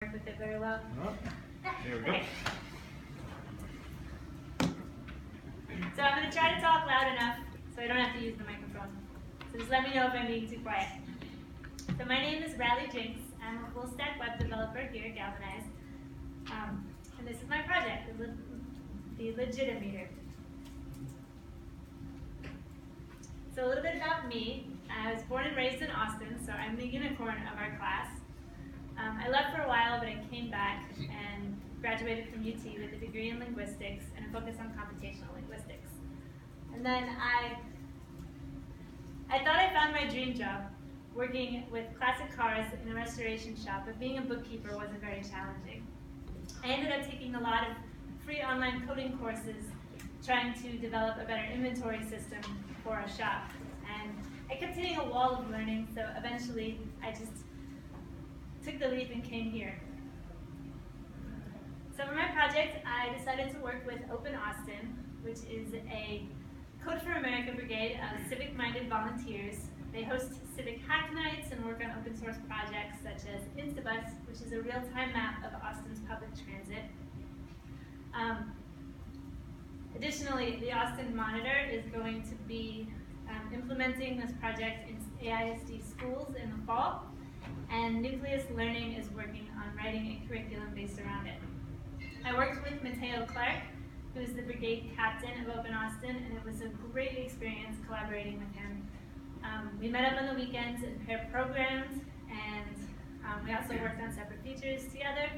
work with it very well. Oh, there we go. Okay. So I'm going to try to talk loud enough so I don't have to use the microphone. So just let me know if I'm being too quiet. So my name is Rally Jinx. I'm a full stack web developer here at Galvanize. And this is my project, the LegitoMeter. So a little bit about me. I was born and raised in Austin, so I'm the unicorn of our class. I left for a while, but I came back and graduated from UT with a degree in linguistics and a focus on computational linguistics. And then I thought I found my dream job working with classic cars in a restoration shop, but being a bookkeeper wasn't very challenging. I ended up taking a lot of free online coding courses trying to develop a better inventory system for a shop. And I kept hitting a wall of learning, so eventually I just took the leap and came here. So for my project, I decided to work with Open Austin, which is a Code for America brigade of civic-minded volunteers. They host civic hack nights and work on open source projects such as Instabus, which is a real-time map of Austin's public transit. Additionally, the Austin Monitor is going to be implementing this project in AISD schools in the fall, and Nucleus Learning is working on writing a curriculum based around it. I worked with Mateo Clark, who is the brigade captain of Open Austin, and it was a great experience collaborating with him. We met up on the weekends and paired programs, and we also worked on separate features together,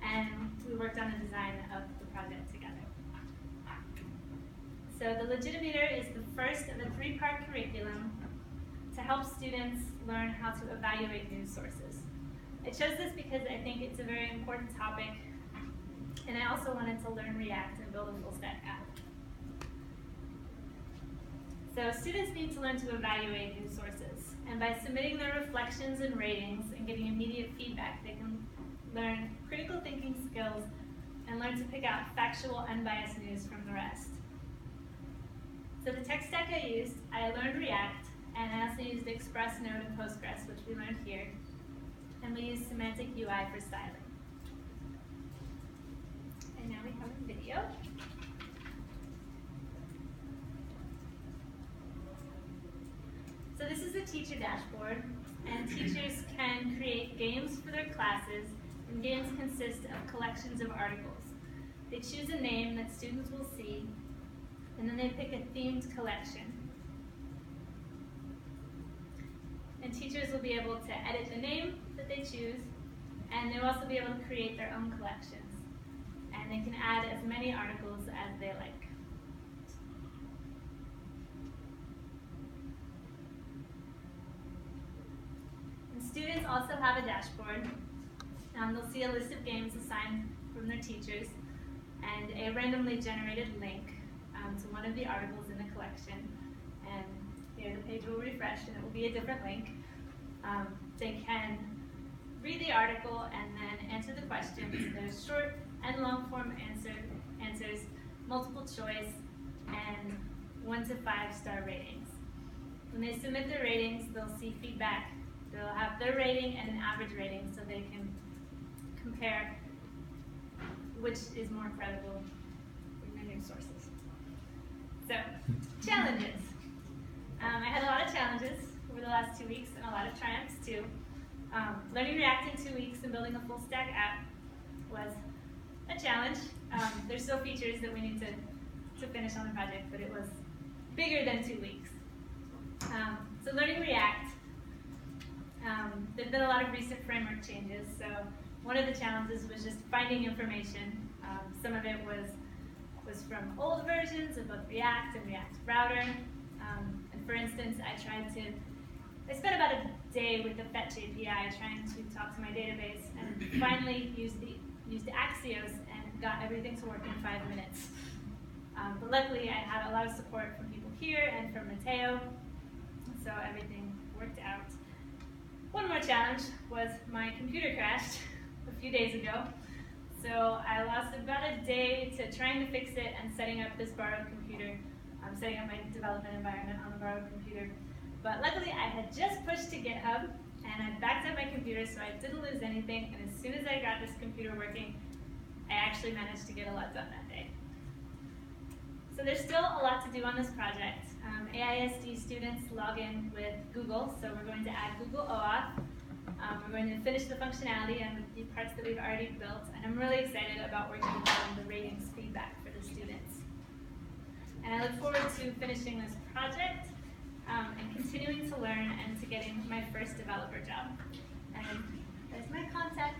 and we worked on the design of the project together. So the LegitoMeter is the first of a three-part curriculum to help students learn how to evaluate news sources. I chose this because I think it's a very important topic, and I also wanted to learn React and build a full-stack app. So students need to learn to evaluate news sources, and by submitting their reflections and ratings and getting immediate feedback, they can learn critical thinking skills and learn to pick out factual, unbiased news from the rest. So the tech stack I used, I learned React, and I also used Express Node and Postgres, which we learned here, and we used Semantic UI for styling. And now we have a video. So this is the teacher dashboard, and teachers can create games for their classes, and games consist of collections of articles. They choose a name that students will see, and then they pick a themed collection. And teachers will be able to edit the name that they choose, and they'll also be able to create their own collections. And they can add as many articles as they like. And students also have a dashboard. They'll see a list of games assigned from their teachers and a randomly generated link to one of the articles in the collection. And here the page will refresh and it will be a different link. They can read the article and then answer the questions. There's short and long form answers, multiple choice, and 1 to 5 star ratings. When they submit their ratings, they'll see feedback. They'll have their rating and an average rating so they can compare which is more credible in their news sources. So, challenges. I had a lot of challenges over the last 2 weeks and a lot of triumphs too. Learning React in 2 weeks and building a full stack app was a challenge. There's still features that we need to finish on the project, but it was bigger than 2 weeks. So learning React, there's been a lot of recent framework changes. So one of the challenges was just finding information. Some of it was from old versions of both React and React Router. And for instance, I spent about a day with the Fetch API trying to talk to my database, and finally used Axios and got everything to work in 5 minutes. But luckily, I had a lot of support from people here and from Mateo, so everything worked out. One more challenge was my computer crashed a few days ago. So I lost about a day to trying to fix it and setting up this borrowed computer, setting up my development environment on the borrowed computer. But luckily I had just pushed to GitHub And I backed up my computer so I didn't lose anything, and as soon as I got this computer working, I actually managed to get a lot done that day. So there's still a lot to do on this project. AISD students log in with Google, so we're going to add Google OAuth. We're going to finish the functionality and the parts that we've already built, and I'm really excited about working on the ratings feedback for the students. And I look forward to finishing this project and continuing to learn and to getting my first developer job. And there's my contact